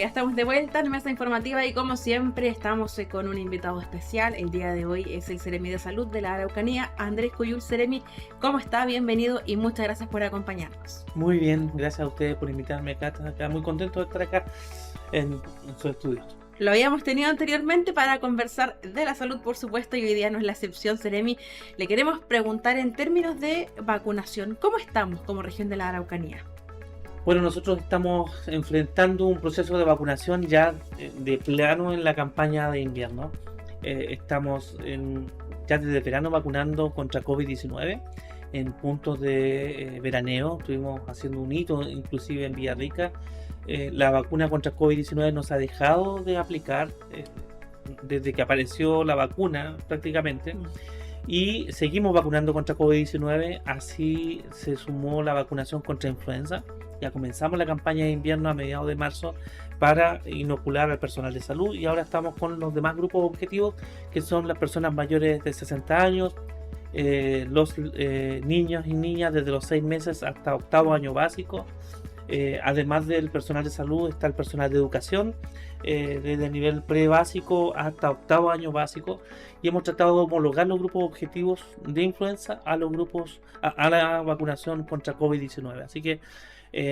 Ya estamos de vuelta en Mesa Informativa y como siempre estamos con un invitado especial. El día de hoy es el Seremi de Salud de la Araucanía, Andrés Cuyul. Seremi, ¿cómo está? Bienvenido y muchas gracias por acompañarnos. Muy bien, gracias a ustedes por invitarme acá. Muy contento de estar acá en su estudio. Lo habíamos tenido anteriormente para conversar de la salud, por supuesto, y hoy día no es la excepción, Seremi. Le queremos preguntar en términos de vacunación, ¿cómo estamos como región de la Araucanía? Bueno, nosotros estamos enfrentando un proceso de vacunación ya de plano en la campaña de invierno. Estamos ya desde verano vacunando contra COVID-19 en puntos de veraneo. Estuvimos haciendo un hito inclusive en Villarrica. La vacuna contra COVID-19 nos ha dejado de aplicar desde que apareció la vacuna prácticamente. Y seguimos vacunando contra COVID-19, así se sumó la vacunación contra influenza. Ya comenzamos la campaña de invierno a mediados de marzo para inocular al personal de salud y ahora estamos con los demás grupos objetivos, que son las personas mayores de 60 años, los niños y niñas desde los 6 meses hasta octavo año básico. Además del personal de salud está el personal de educación, desde el nivel pre-básico hasta octavo año básico, y hemos tratado de homologar los grupos objetivos de influenza a los grupos a la vacunación contra COVID-19. Así que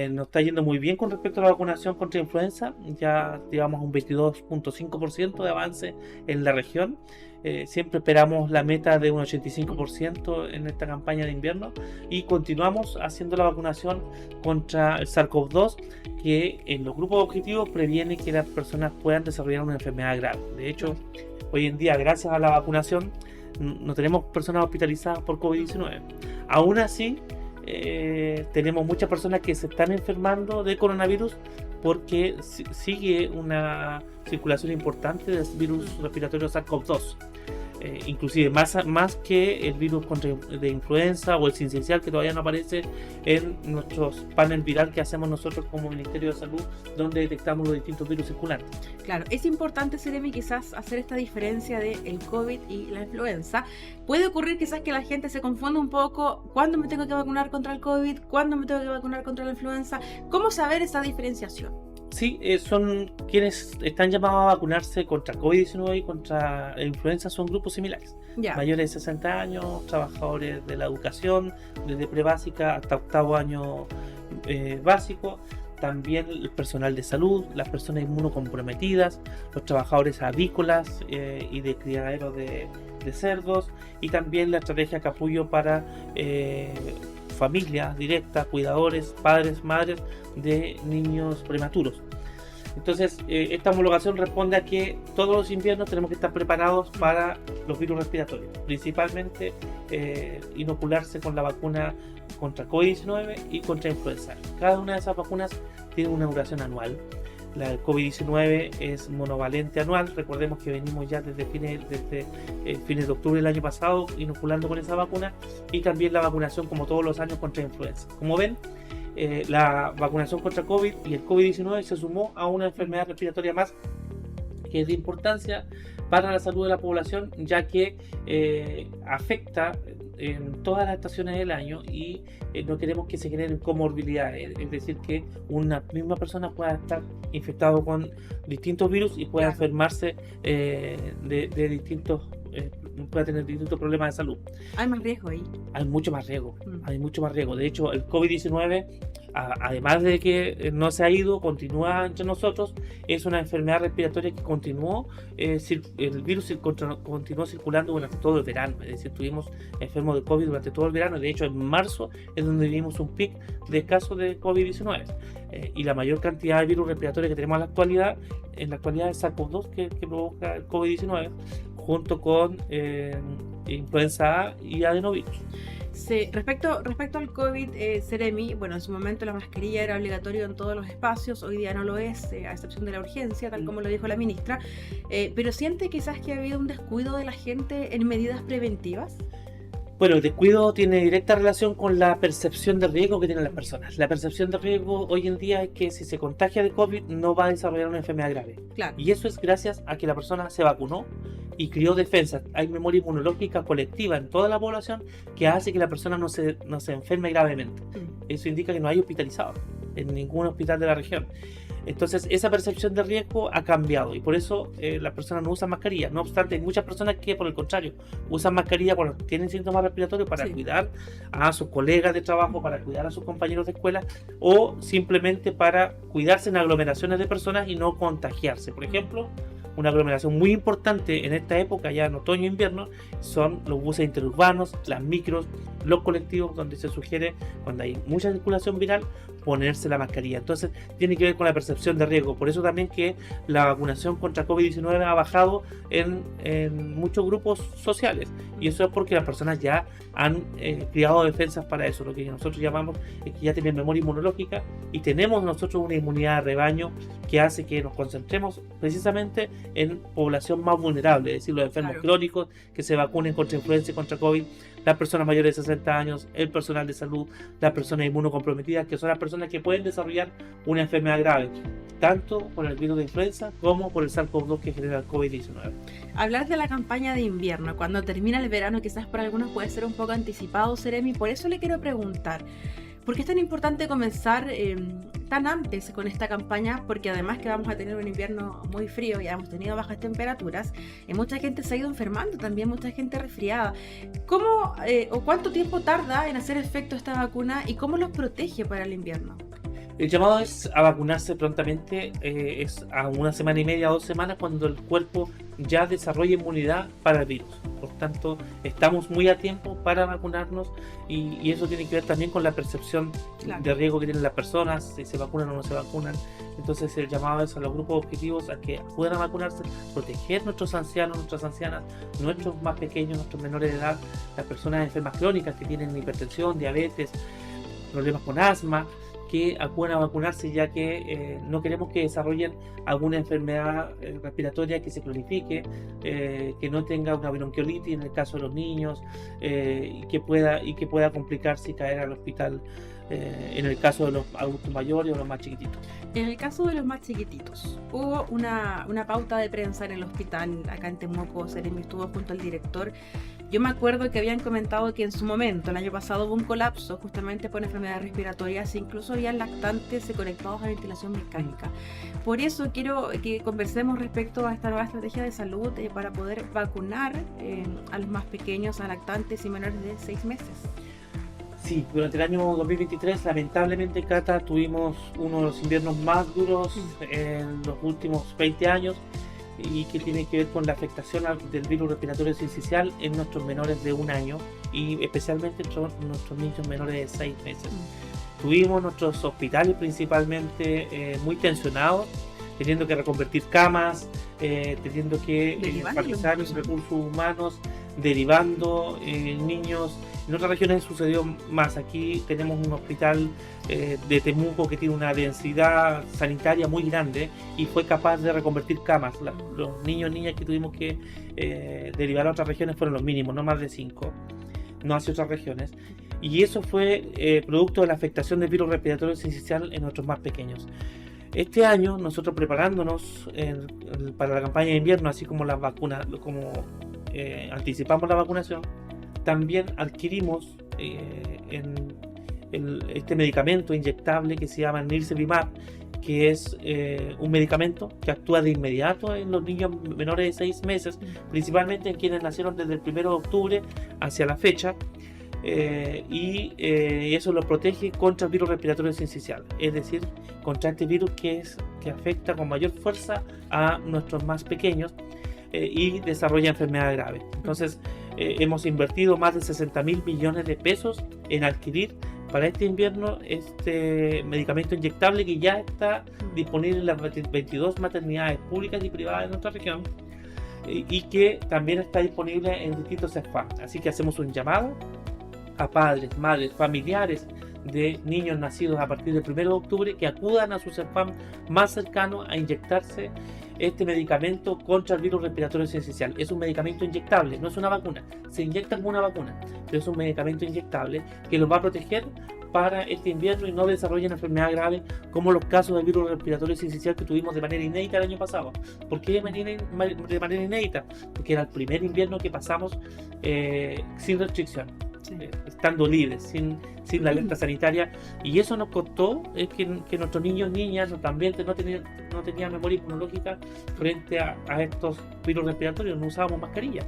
nos está yendo muy bien con respecto a la vacunación contra influenza. Ya llevamos un 22.5% de avance en la región. Siempre esperamos la meta de un 85% en esta campaña de invierno y continuamos haciendo la vacunación contra el SARS-CoV-2, que en los grupos objetivos previene que las personas puedan desarrollar una enfermedad grave. De hecho, hoy en día, gracias a la vacunación, no tenemos personas hospitalizadas por COVID-19. Aún así, tenemos muchas personas que se están enfermando de coronavirus porque sigue una circulación importante del virus respiratorio SARS-CoV-2. Inclusive más que el virus de influenza o el sincicial, que todavía no aparece en nuestros panel viral que hacemos nosotros como Ministerio de Salud, donde detectamos los distintos virus circulantes. Claro, es importante, Seremi, quizás hacer esta diferencia de el COVID y la influenza. Puede ocurrir quizás que la gente se confunda un poco, ¿cuándo me tengo que vacunar contra el COVID? ¿Cuándo me tengo que vacunar contra la influenza? ¿Cómo saber esa diferenciación? Sí, son quienes están llamados a vacunarse contra COVID-19 y contra la influenza, son grupos similares. Ya. Mayores de 60 años, trabajadores de la educación, desde pre-básica hasta octavo año básico. También el personal de salud, las personas inmunocomprometidas, los trabajadores avícolas y de criaderos de cerdos, y también la estrategia capullo para familia directa, cuidadores, padres, madres de niños prematuros. Entonces, esta homologación responde a que todos los inviernos tenemos que estar preparados para los virus respiratorios, principalmente inocularse con la vacuna contra COVID-19 y contra influenza. Cada una de esas vacunas tiene una duración anual. La del COVID-19 es monovalente anual. Recordemos que venimos ya desde fines de octubre del año pasado inoculando con esa vacuna, y también la vacunación como todos los años contra influenza. Como ven, la vacunación contra COVID y el COVID-19 se sumó a una enfermedad respiratoria más que es de importancia para la salud de la población, ya que afecta en todas las estaciones del año y no queremos que se generen comorbilidades, es decir, que una misma persona pueda estar infectado con distintos virus y pueda enfermarse de distintos pueda tener distintos problemas de salud. ¿Hay más riesgo ahí? Hay mucho más riesgo, hay mucho más riesgo. De hecho, el COVID-19, además de que no se ha ido, continúa entre nosotros, es una enfermedad respiratoria que continuó, el virus continuó circulando durante todo el verano, es decir, estuvimos enfermos de COVID durante todo el verano. De hecho, en marzo es donde vimos un pic de casos de COVID-19, y la mayor cantidad de virus respiratorios que tenemos en la actualidad es SARS-CoV-2 que provoca el COVID-19, junto con influenza A y adenovirus. Sí, respecto al COVID, Seremi, bueno, en su momento la mascarilla era obligatoria en todos los espacios, hoy día no lo es, a excepción de la urgencia, tal como lo dijo la ministra, pero ¿siente quizás que ha habido un descuido de la gente en medidas preventivas? Bueno, el descuido tiene directa relación con la percepción de riesgo que tienen las personas. La percepción de riesgo hoy en día es que si se contagia de COVID no va a desarrollar una enfermedad grave. Claro. Y eso es gracias a que la persona se vacunó y creó defensas. Hay memoria inmunológica colectiva en toda la población que hace que la persona no se enferme gravemente. Eso indica que no hay hospitalizados en ningún hospital de la región. Entonces esa percepción de riesgo ha cambiado y por eso las personas no usan mascarilla. No obstante, hay muchas personas que por el contrario usan mascarilla cuando tienen síntomas respiratorios para cuidar a sus colegas de trabajo, para cuidar a sus compañeros de escuela o simplemente para cuidarse en aglomeraciones de personas y no contagiarse. Por ejemplo, una aglomeración muy importante en esta época, ya en otoño e invierno, son los buses interurbanos, las micros, los colectivos, donde se sugiere, cuando hay mucha circulación viral, ponerse la mascarilla. Entonces, tiene que ver con la percepción de riesgo. Por eso también que la vacunación contra COVID-19 ha bajado en muchos grupos sociales. Y eso es porque las personas ya han creado defensas para eso. Lo que nosotros llamamos es que ya tienen memoria inmunológica y tenemos nosotros una inmunidad de rebaño que hace que nos concentremos precisamente en población más vulnerable, es decir, los enfermos crónicos que se vacunen contra influenza y contra COVID, las personas mayores de 60 años, el personal de salud, las personas inmunocomprometidas, que son las personas que pueden desarrollar una enfermedad grave, tanto por el virus de influenza como por el SARS-CoV-2 que genera el COVID-19. Hablar de la campaña de invierno, cuando termina el verano, quizás para algunos puede ser un poco anticipado, Seremi, por eso le quiero preguntar, ¿por qué es tan importante comenzar tan antes con esta campaña? Porque además que vamos a tener un invierno muy frío, ya hemos tenido bajas temperaturas, mucha gente se ha ido enfermando, también mucha gente resfriada. ¿Cómo o cuánto tiempo tarda en hacer efecto esta vacuna y cómo los protege para el invierno? El llamado es a vacunarse prontamente, es a 1 semana y media, 2 semanas, cuando el cuerpo ya desarrolla inmunidad para el virus. Por tanto, estamos muy a tiempo para vacunarnos y eso tiene que ver también con la percepción de riesgo que tienen las personas, si se vacunan o no se vacunan. Entonces el llamado es a los grupos objetivos a que puedan vacunarse, proteger a nuestros ancianos, nuestras ancianas, nuestros más pequeños, nuestros menores de edad, las personas enfermas crónicas que tienen hipertensión, diabetes, problemas con asma, que acudan a vacunarse, ya que no queremos que desarrollen alguna enfermedad respiratoria que se cronifique, que no tenga una bronquiolitis en el caso de los niños, y que pueda complicarse y caer al hospital en el caso de los adultos mayores o los más chiquititos. En el caso de los más chiquititos, hubo una pauta de prensa en el hospital, acá en Temuco, Seremi estuvo junto al director. Yo me acuerdo que habían comentado que en su momento, el año pasado, hubo un colapso justamente por enfermedades respiratorias, incluso había lactantes conectados a ventilación mecánica. Por eso quiero que conversemos respecto a esta nueva estrategia de salud para poder vacunar a los más pequeños, a lactantes y menores de 6 meses. Sí, durante el año 2023, lamentablemente, Cata, tuvimos uno de los inviernos más duros en los últimos 20 años y que tiene que ver con la afectación del virus respiratorio sincicial en nuestros menores de 1 año y especialmente en nuestros niños menores de 6 meses. Tuvimos nuestros hospitales principalmente muy tensionados, teniendo que reconvertir camas, teniendo que enfatizar los recursos humanos, derivando niños. En otras regiones sucedió más. Aquí tenemos un hospital de Temuco que tiene una densidad sanitaria muy grande y fue capaz de reconvertir camas. Los niños y niñas que tuvimos que derivar a otras regiones fueron los mínimos, no más de 5, no hacia otras regiones. Y eso fue producto de la afectación del virus respiratorio sincicial en nuestros más pequeños. Este año, nosotros preparándonos para la campaña de invierno, así como las vacunas, como anticipamos la vacunación, también adquirimos este medicamento inyectable que se llama Nirsevimab, que es un medicamento que actúa de inmediato en los niños menores de 6 meses, principalmente en quienes nacieron desde el 1 de octubre hacia la fecha, y eso lo protege contra el virus respiratorio sincicial, es decir, contra este virus que afecta con mayor fuerza a nuestros más pequeños y desarrolla enfermedades graves. Entonces, hemos invertido más de 60.000 millones de pesos en adquirir para este invierno este medicamento inyectable que ya está disponible en las 22 maternidades públicas y privadas de nuestra región y que también está disponible en distintos CEFAM. Así que hacemos un llamado a padres, madres, familiares de niños nacidos a partir del 1 de octubre que acudan a su CEFAM más cercano a inyectarse este medicamento contra el virus respiratorio sincicial. Es un medicamento inyectable, no es una vacuna. Se inyecta como una vacuna, pero es un medicamento inyectable que los va a proteger para este invierno y no desarrollen enfermedades graves como los casos del virus respiratorio sincicial que tuvimos de manera inédita el año pasado. ¿Por qué de manera inédita? Porque era el primer invierno que pasamos sin restricción. Sí. estando libres, sin la alerta sanitaria, y eso nos costó que nuestros niños, niñas, nuestro ambiente no tenían memoria inmunológica frente a estos virus respiratorios, no usábamos mascarillas.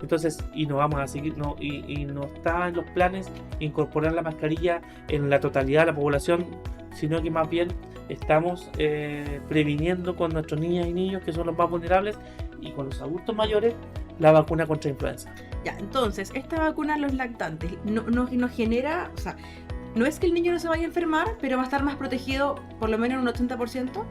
Entonces, y no vamos a seguir, y no está en los planes incorporar la mascarilla en la totalidad de la población, sino que más bien estamos previniendo con nuestros niñas y niños, que son los más vulnerables, y con los adultos mayores, la vacuna contra influenza. Ya, entonces, esta vacuna a los lactantes no genera, o sea, no es que el niño no se vaya a enfermar, pero va a estar más protegido por lo menos un 80%.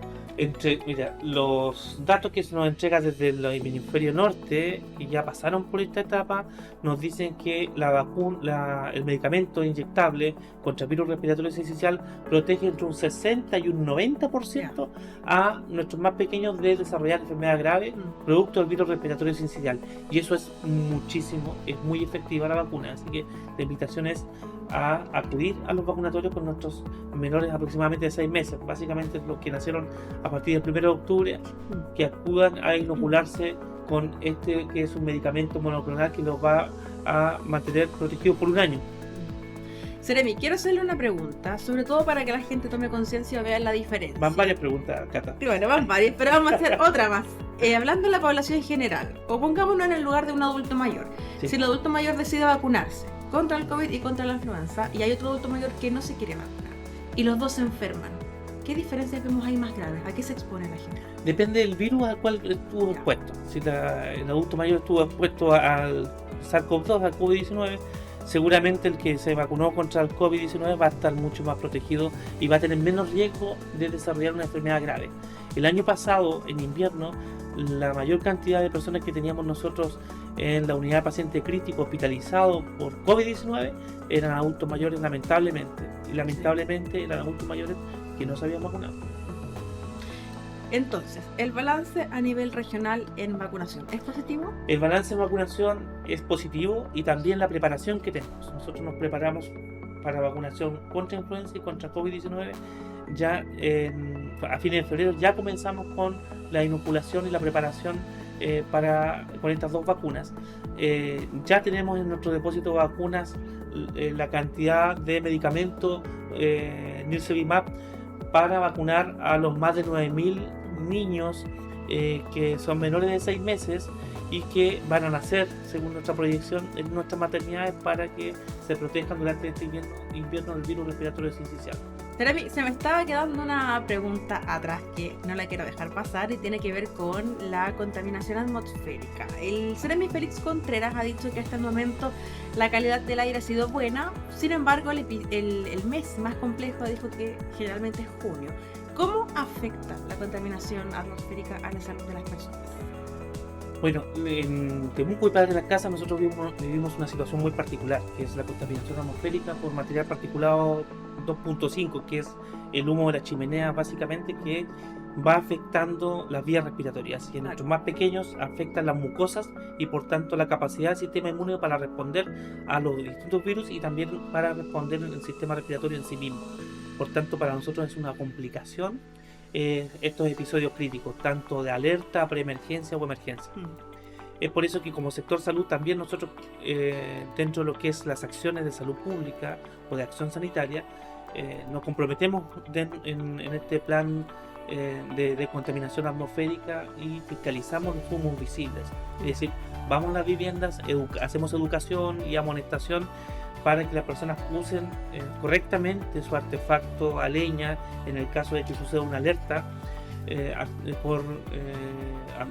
Mira, los datos que se nos entrega desde el hemisferio norte, que ya pasaron por esta etapa, nos dicen que el medicamento inyectable contra virus respiratorio sincicial protege entre un 60 y un 90% a nuestros más pequeños de desarrollar enfermedad grave producto del virus respiratorio sincicial. Y eso es muchísimo, es muy efectiva la vacuna. Así que la invitación es a acudir a los vacunatorios con nuestros menores aproximadamente de 6 meses, básicamente los que nacieron a partir del 1 de octubre, que acudan a inocularse con este, que es un medicamento monoclonal que los va a mantener protegidos por un año. Seremi, quiero hacerle una pregunta, sobre todo para que la gente tome conciencia y vea la diferencia. Van varias preguntas, Cata. Bueno, van varias, pero vamos a hacer otra más. Hablando de la población en general, o pongámonos en el lugar de un adulto mayor. Sí. Si el adulto mayor decide vacunarse contra el COVID y contra la influenza, y hay otro adulto mayor que no se quiere vacunar, y los dos se enferman, ¿qué diferencias vemos ahí más graves? ¿A qué se expone la gente? Depende del virus al cual estuvo expuesto. Si el adulto mayor estuvo expuesto al SARS-CoV-2, al COVID-19, seguramente el que se vacunó contra el COVID-19 va a estar mucho más protegido y va a tener menos riesgo de desarrollar una enfermedad grave. El año pasado, en invierno, la mayor cantidad de personas que teníamos nosotros en la unidad de paciente crítico hospitalizado por COVID-19 eran adultos mayores, lamentablemente. Y lamentablemente eran adultos mayores que no se habían vacunado. Entonces, ¿el balance a nivel regional en vacunación es positivo? El balance en vacunación es positivo y también la preparación que tenemos. Nosotros nos preparamos para vacunación contra influenza y contra COVID-19. Ya a fines de febrero ya comenzamos con la inoculación y la preparación con estas dos vacunas. Ya tenemos en nuestro depósito de vacunas la cantidad de medicamento Nirsevimab para vacunar a los más de 9.000 niños que son menores de 6 meses y que van a nacer, según nuestra proyección, en nuestras maternidades para que se protejan durante este invierno del virus respiratorio sincicial. Seremi, se me estaba quedando una pregunta atrás que no la quiero dejar pasar y tiene que ver con la contaminación atmosférica. El Seremi Félix Contreras ha dicho que hasta el momento la calidad del aire ha sido buena, sin embargo el mes más complejo dijo que generalmente es junio. ¿Cómo afecta la contaminación atmosférica a la salud de las personas? Bueno, en Temuco y Padre de la Casa nosotros vivimos una situación muy particular, que es la contaminación atmosférica por material particulado 2.5, que es el humo de la chimenea, básicamente, que va afectando las vías respiratorias. Y en nuestros más pequeños afectan las mucosas y por tanto la capacidad del sistema inmune para responder a los distintos virus y también para responder en el sistema respiratorio en sí mismo. Por tanto, para nosotros es una complicación estos episodios críticos, tanto de alerta, preemergencia o emergencia. Es por eso que como sector salud también nosotros, dentro de lo que es las acciones de salud pública o de acción sanitaria, nos comprometemos en este plan de contaminación atmosférica y fiscalizamos los humos visibles. Es decir, vamos a las viviendas, hacemos educación y amonestación para que las personas usen correctamente su artefacto a leña en el caso de que suceda una alerta por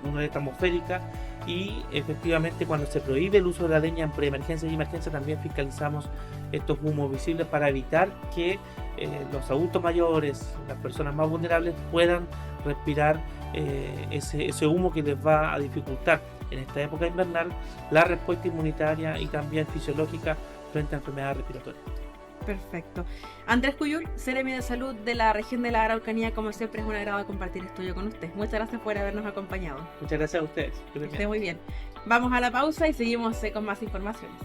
una alerta atmosférica, y efectivamente cuando se prohíbe el uso de la leña en preemergencia y emergencia también fiscalizamos estos humos visibles para evitar que los adultos mayores, las personas más vulnerables puedan respirar ese humo que les va a dificultar en esta época invernal la respuesta inmunitaria y también fisiológica frente a enfermedades respiratorias. Perfecto. Andrés Cuyul, Seremi de Salud de la región de la Araucanía, como siempre es un agrado compartir estudio con usted. Muchas gracias por habernos acompañado. Muchas gracias a ustedes. Que esté muy bien. Vamos a la pausa y seguimos con más informaciones.